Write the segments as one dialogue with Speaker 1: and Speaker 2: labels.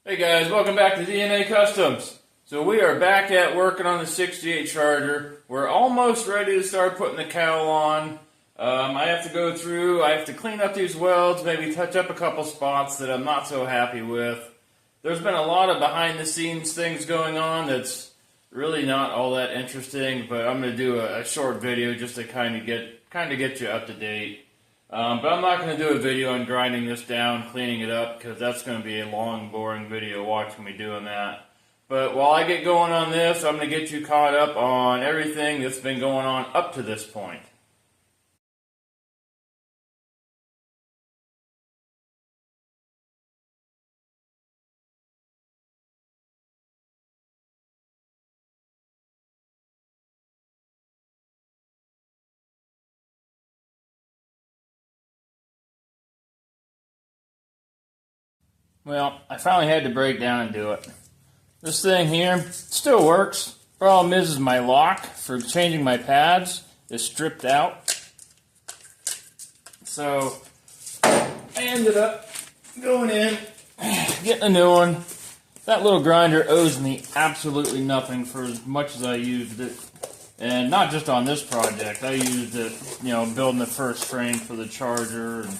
Speaker 1: Hey guys, welcome back to DNA Customs. So we are back at working on the 68 Charger. We're almost ready to start putting the cowl on. I have to go through, I have to clean up these welds, maybe touch up a couple spots that I'm not so happy with. There's been a lot of behind the scenes things going on that's really not all that interesting, but I'm going to do a short video just to kind of get you up to date. But I'm not going to do a video on grinding this down, cleaning it up, because that's going to be a long, boring video watching me doing that. But while I get going on this, I'm going to get you caught up on everything that's been going on up to this point. Well, I finally had to break down and do it. This thing here still works. Problem is my lock for changing my pads is stripped out. So I ended up going in, getting a new one. That little grinder owes me absolutely nothing for as much as I used it. And not just on this project. I used it, building the first frame for the Charger and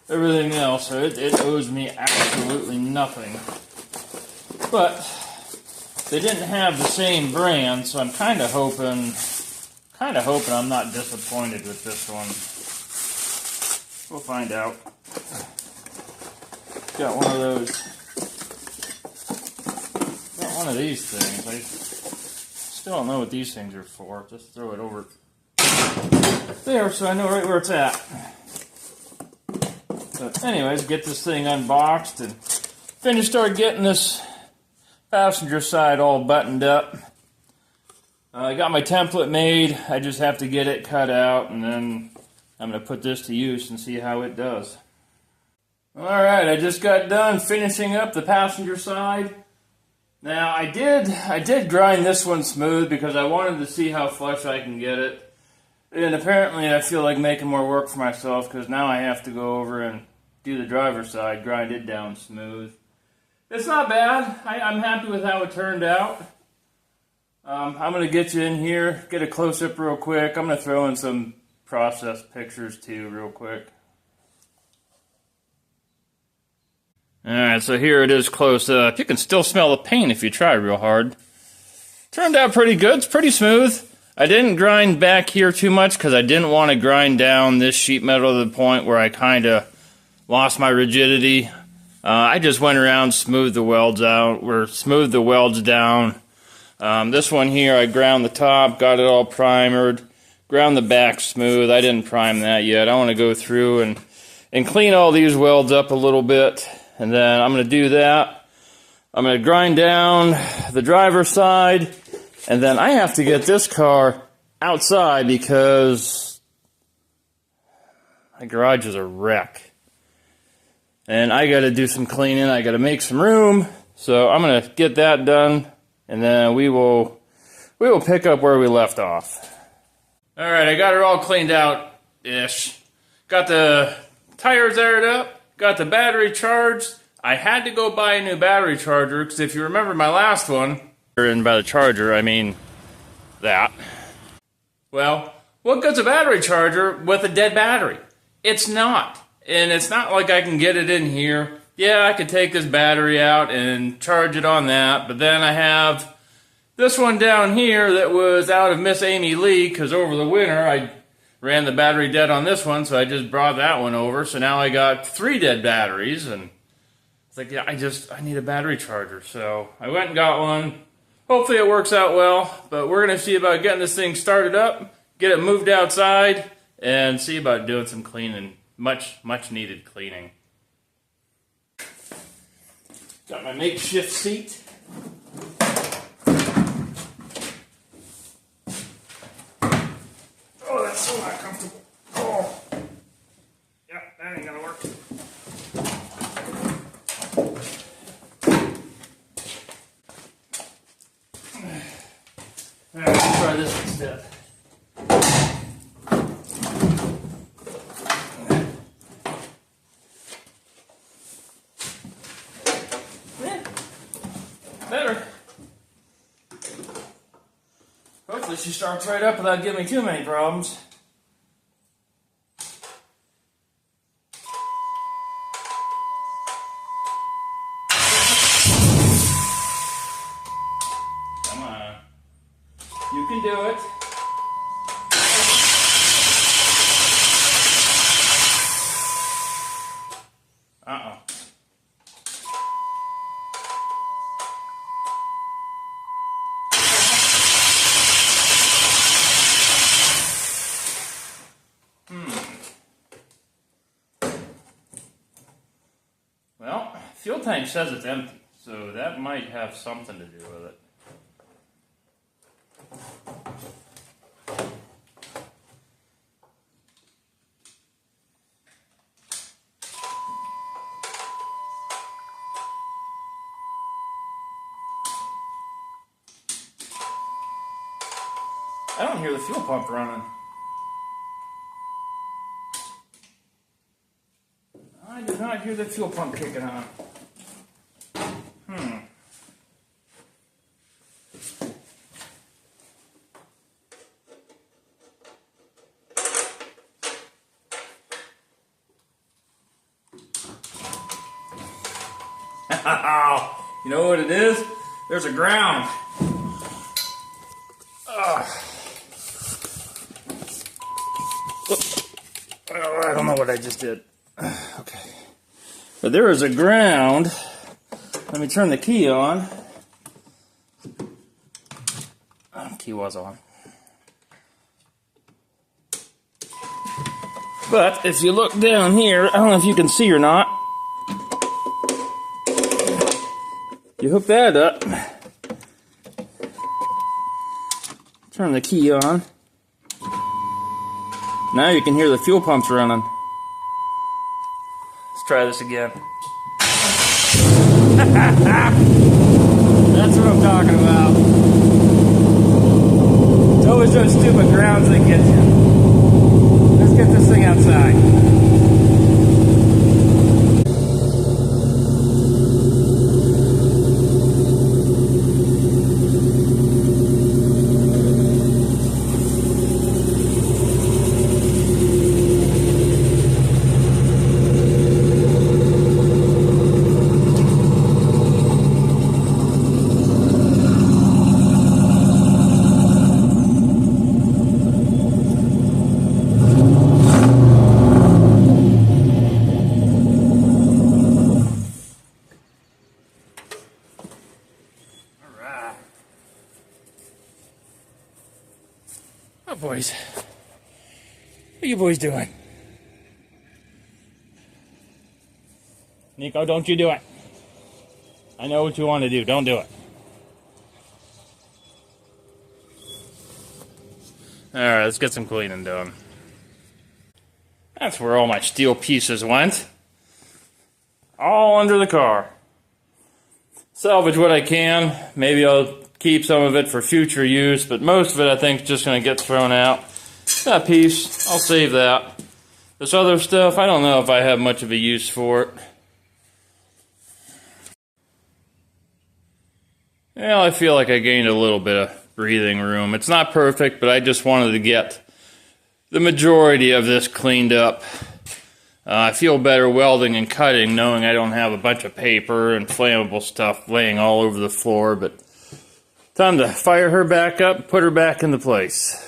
Speaker 1: everything else, so it owes me absolutely nothing. But they didn't have the same brand, so I'm kind of hoping I'm not disappointed with this one. We'll find out. Got one of those. Got one of these things. I still don't know what these things are for. Just throw it over there so I know right where it's at. But anyways, get this thing unboxed and start getting this passenger side all buttoned up. I got my template made. I just have to get it cut out, and then I'm going to put this to use and see how it does. Alright, I just got done finishing up the passenger side. Now, I did grind this one smooth because I wanted to see how flush I can get it. And apparently I feel like making more work for myself because now I have to go over and do the driver's side, grind it down smooth. It's not bad. I'm happy with how it turned out. I'm going to get you in here, get a close-up real quick. I'm going to throw in some process pictures too real quick. Alright, so here it is close up. You can still smell the paint if you try real hard. Turned out pretty good. It's pretty smooth. I didn't grind back here too much because I didn't want to grind down this sheet metal to the point where I kind of lost my rigidity. I just went around, smoothed the welds out, or smoothed the welds down. This one here, I ground the top, got it all primered, ground the back smooth. I didn't prime that yet. I want to go through and clean all these welds up a little bit, and then I'm going to do that. I'm going to grind down the driver's side. And then I have to get this car outside because my garage is a wreck. And I got to do some cleaning. I got to make some room. So I'm going to get that done. And then we will pick up where we left off. Alright, I got it all cleaned out-ish. Got the tires aired up. Got the battery charged. I had to go buy a new battery charger because if you remember my last one, and by the Charger, I mean that. Well, what good's a battery charger with a dead battery? It's not. And it's not like I can get it in here. Yeah, I could take this battery out and charge it on that, but then I have this one down here that was out of Miss Amy Lee, because over the winter I ran the battery dead on this one, so I just brought that one over. So now I got 3 dead batteries, and it's like, yeah, I need a battery charger. So I went and got one. Hopefully it works out well, but we're going to see about getting this thing started up, get it moved outside, and see about doing some cleaning. Much needed cleaning. Got my makeshift seat. Oh, that's so not comfortable. Oh. Yeah, that ain't going to work. Alright, let's try this instead. Better. Hopefully she starts right up without giving me too many problems. Come on. You can do it. Uh-oh. Well, fuel tank says it's empty, so that might have something to do with it. I don't hear the fuel pump running. I do not hear the fuel pump kicking on. You know what it is? There's a ground. I don't know what I just did. Okay. But there is a ground. Let me turn the key on. Oh, the key was on. But if you look down here, I don't know if you can see or not. You hook that up. Turn the key on. Now you can hear the fuel pumps running. Let's try this again. That's what I'm talking about. It's always those stupid grounds that get you. Let's get this thing outside. Oh, boys. What are you boys doing? Nico, don't you do it. I know what you want to do. Don't do it. Alright, let's get some cleaning done. That's where all my steel pieces went. All under the car. Salvage what I can. Maybe I'll keep some of it for future use, but most of it I think is just going to get thrown out. That piece, I'll save that. This other stuff, I don't know if I have much of a use for it. Well, I feel like I gained a little bit of breathing room. It's not perfect, but I just wanted to get the majority of this cleaned up. I feel better welding and cutting knowing I don't have a bunch of paper and flammable stuff laying all over the floor, but time to fire her back up, put her back into place.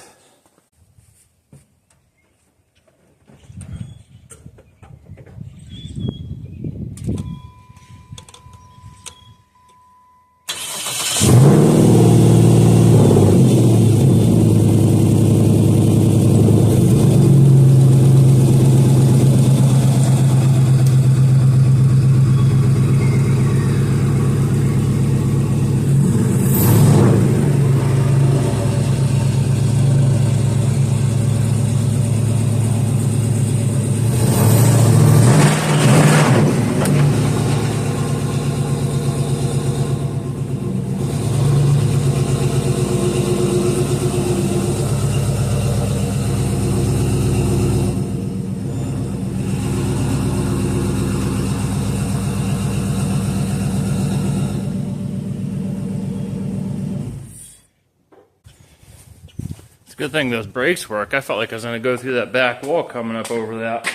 Speaker 1: Good thing those brakes work. I felt like I was going to go through that back wall coming up over that.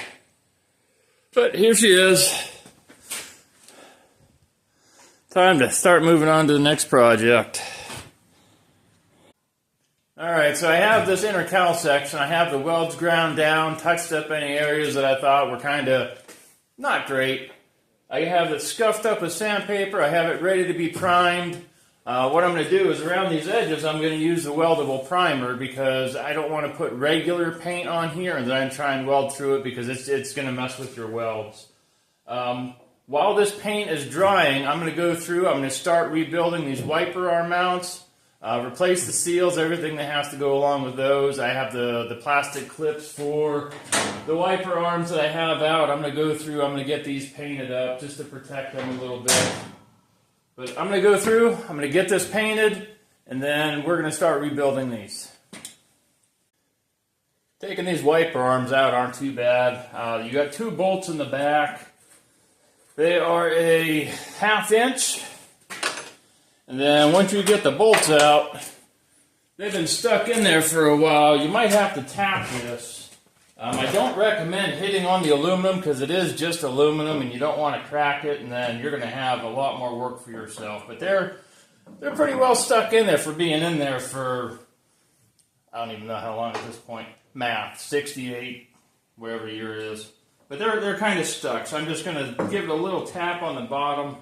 Speaker 1: But here she is. Time to start moving on to the next project. Alright, so I have this inner cowl section. I have the welds ground down, touched up any areas that I thought were kind of not great. I have it scuffed up with sandpaper. I have it ready to be primed. What I'm going to do is around these edges, I'm going to use the weldable primer because I don't want to put regular paint on here and then try and weld through it because it's going to mess with your welds. While this paint is drying, I'm going to go through, I'm going to start rebuilding these wiper arm mounts. Replace the seals, everything that has to go along with those. I have the plastic clips for the wiper arms that I have out. I'm going to go through, I'm going to get these painted up just to protect them a little bit. But I'm going to go through, I'm going to get this painted, and then we're going to start rebuilding these. Taking these wiper arms out aren't too bad. You got 2 bolts in the back. They are a 1/2 inch. And then once you get the bolts out, they've been stuck in there for a while. You might have to tap this. I don't recommend hitting on the aluminum because it is just aluminum and you don't want to crack it and then you're going to have a lot more work for yourself. But they're pretty well stuck in there for being in there for, I don't even know how long at this point, math, 68, whatever year it is. But they're kind of stuck, so I'm just going to give it a little tap on the bottom.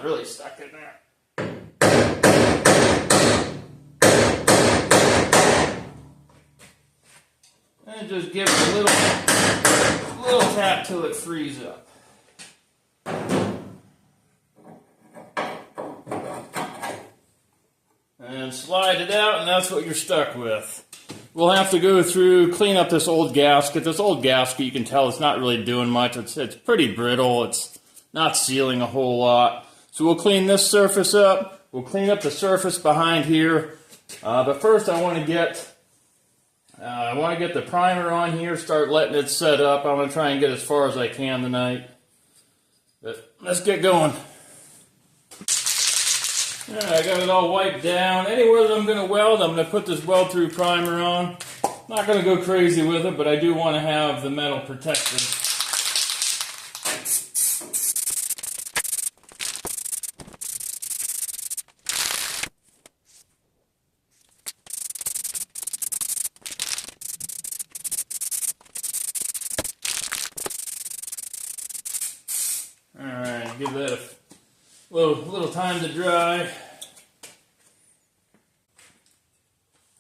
Speaker 1: Really stuck in there. And just give it a little tap till it frees up. And slide it out, and that's what you're stuck with. We'll have to go through, clean up this old gasket. This old gasket, you can tell it's not really doing much. It's pretty brittle. It's not sealing a whole lot. So we'll clean this surface up. We'll clean up the surface behind here. But first I want to get the primer on here, start letting it set up. I'm going to try and get as far as I can tonight. But let's get going. Alright, I got it all wiped down. Anywhere that I'm going to weld, I'm going to put this weld through primer on. Not going to go crazy with it, but I do want to have the metal protected. Alright, give that a little time to dry.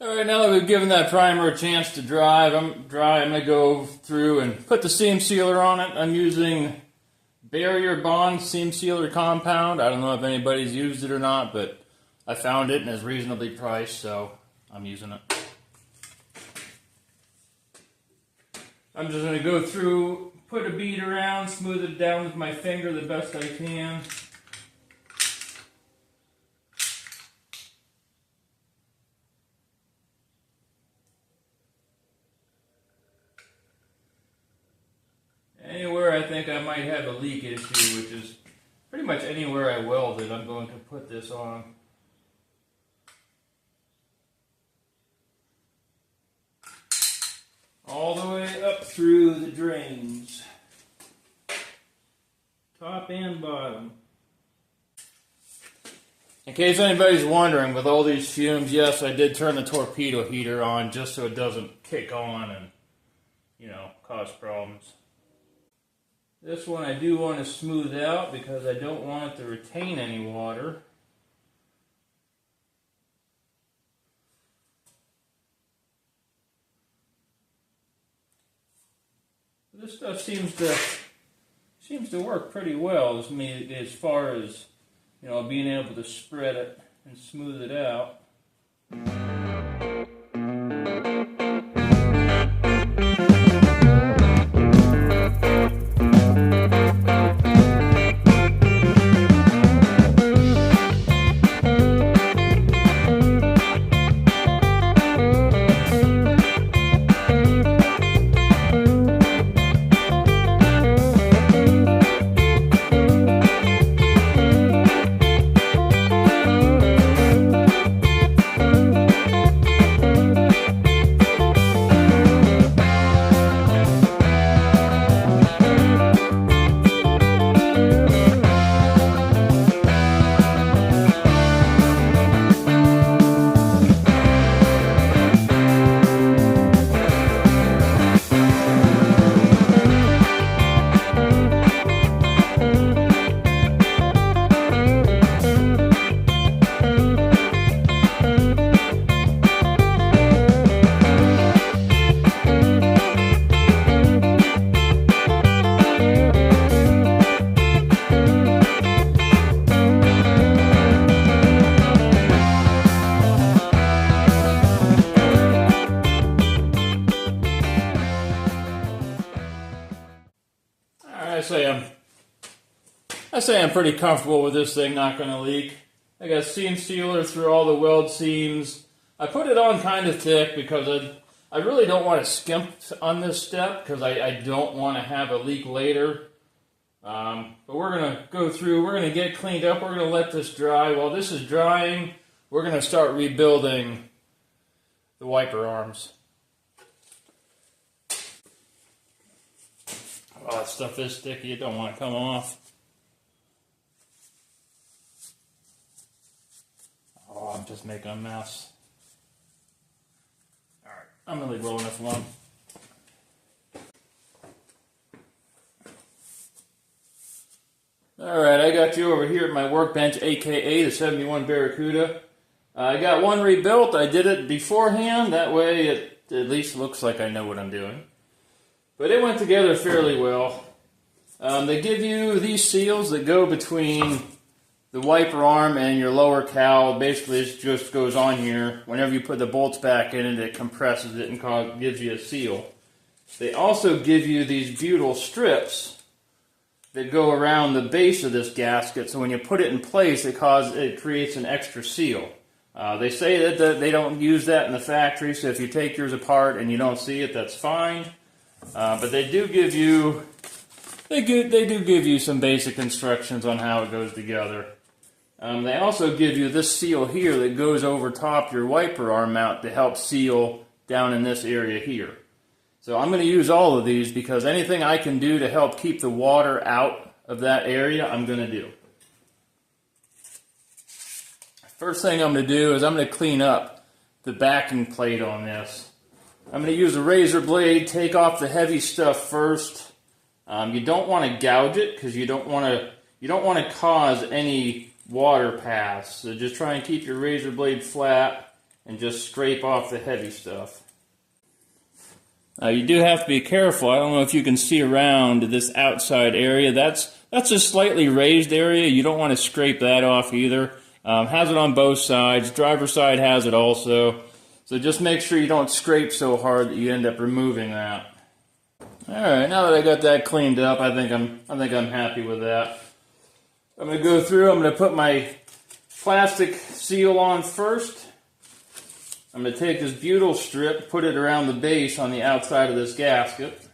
Speaker 1: Alright, now that we've given that primer a chance to dry, I'm going to go through and put the seam sealer on it. I'm using Barrier Bond Seam Sealer Compound. I don't know if anybody's used it or not, but I found it and it's reasonably priced, so I'm using it. I'm just going to go through, put a bead around, smooth it down with my finger the best I can. Anywhere I think I might have a leak issue, which is pretty much anywhere I welded, I'm going to put this on. All the way up through the drains, top and bottom. In case anybody's wondering, with all these fumes, yes, I did turn the torpedo heater on just so it doesn't kick on and, you know, cause problems. This one I do want to smooth out because I don't want it to retain any water. This stuff seems to work pretty well as far as, you know, being able to spread it and smooth it out. say I'm pretty comfortable with this thing not going to leak. I got seam sealer through all the weld seams. I put it on kind of thick because I really don't want to skimp on this step because I don't want to have a leak later. But we're going to go through, we're going to get cleaned up, we're going to let this dry. While this is drying, we're going to start rebuilding the wiper arms. Oh, that stuff is sticky, it don't want to come off. Oh, I'm just making a mess. Alright, I'm going to leave rolling this alone. Alright, I got you over here at my workbench, aka the 71 Barracuda. I got one rebuilt. I did it beforehand, that way it at least looks like I know what I'm doing. But it went together fairly well. They give you these seals that go between the wiper arm and your lower cowl. Basically, it just goes on here. Whenever you put the bolts back in it, it compresses it and gives you a seal. They also give you these butyl strips that go around the base of this gasket, so when you put it in place, it creates an extra seal. They say that they don't use that in the factory, so if you take yours apart and you don't see it, that's fine. But they do give you some basic instructions on how it goes together. They also give you this seal here that goes over top your wiper arm mount to help seal down in this area here. So I'm going to use all of these because anything I can do to help keep the water out of that area, I'm going to do. First thing I'm going to do is I'm going to clean up the backing plate on this. I'm going to use a razor blade, take off the heavy stuff first. You don't want to gouge it because you don't want to cause any water pass. So just try and keep your razor blade flat and just scrape off the heavy stuff. You do have to be careful. I don't know if you can see around this outside area. That's a slightly raised area. You don't want to scrape that off either. Has it on both sides. Driver's side has it also. So just make sure you don't scrape so hard that you end up removing that. Alright, now that I got that cleaned up, I think I'm happy with that. I'm going to go through, I'm going to put my plastic seal on first. I'm going to take this butyl strip, put it around the base on the outside of this gasket.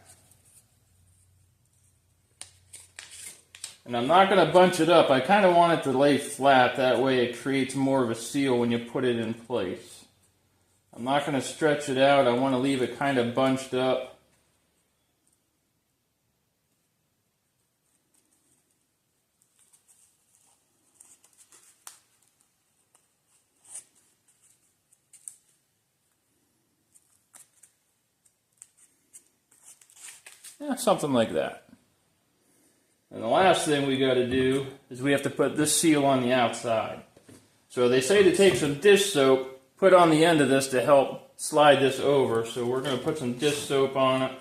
Speaker 1: And I'm not going to bunch it up. I kind of want it to lay flat. That way it creates more of a seal when you put it in place. I'm not going to stretch it out. I want to leave it kind of bunched up. Yeah, something like that. And the last thing we got to do is we have to put this seal on the outside. So they say to take some dish soap, put on the end of this to help slide this over. So we're going to put some dish soap on it.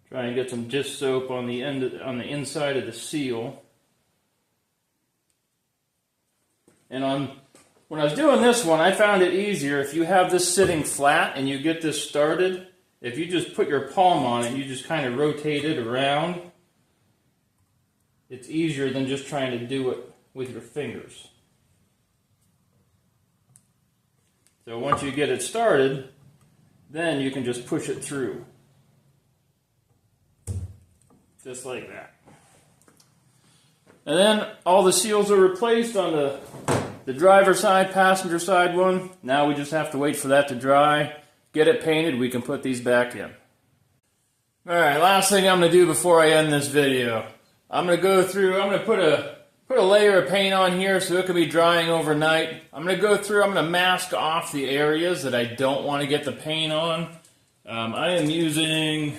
Speaker 1: Try and get some dish soap on the on the inside of the seal. And when I was doing this one, I found it easier if you have this sitting flat and you get this started. If you just put your palm on it, you just kind of rotate it around. It's easier than just trying to do it with your fingers. So once you get it started, then you can just push it through. Just like that. And then all the seals are replaced on the driver side, passenger side one. Now we just have to wait for that to dry, get it painted, we can put these back in. Alright, last thing I'm going to do before I end this video. I'm going to go through, I'm going to put a layer of paint on here so it can be drying overnight. I'm going to go through, I'm going to mask off the areas that I don't want to get the paint on. I am using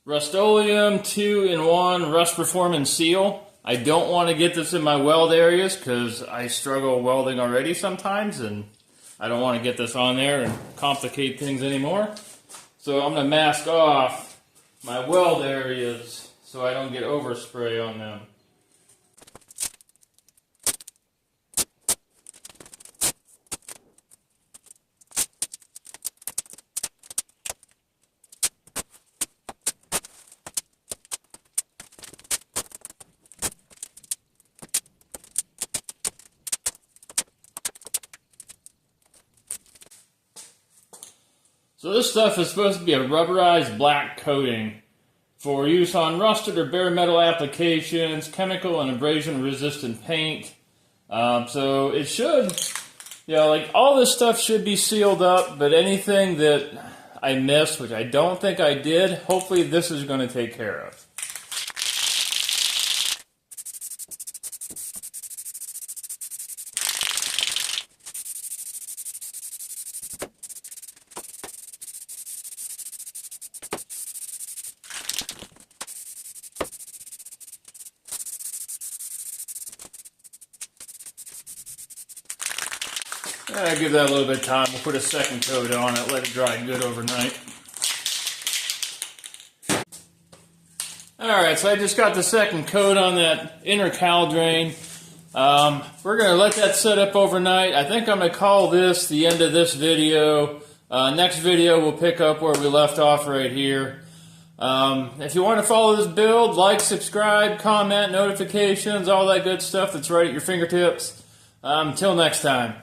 Speaker 1: Rust-Oleum 2-in-1 Rust Performance Seal. I don't want to get this in my weld areas because I struggle welding already sometimes and I don't want to get this on there and complicate things anymore. So I'm going to mask off my weld areas so I don't get overspray on them. So this stuff is supposed to be a rubberized black coating for use on rusted or bare metal applications, chemical and abrasion resistant paint. So it should, like all this stuff should be sealed up, but anything that I missed, which I don't think I did, hopefully this is going to take care of. I give that a little bit of time. We'll put a second coat on it, let it dry good overnight. Alright, so I just got the second coat on that inner cowl drain. We're going to let that set up overnight. I think I'm going to call this the end of this video. Next video we'll pick up where we left off right here. If you want to follow this build, like, subscribe, comment, notifications, all that good stuff that's right at your fingertips. Until next time.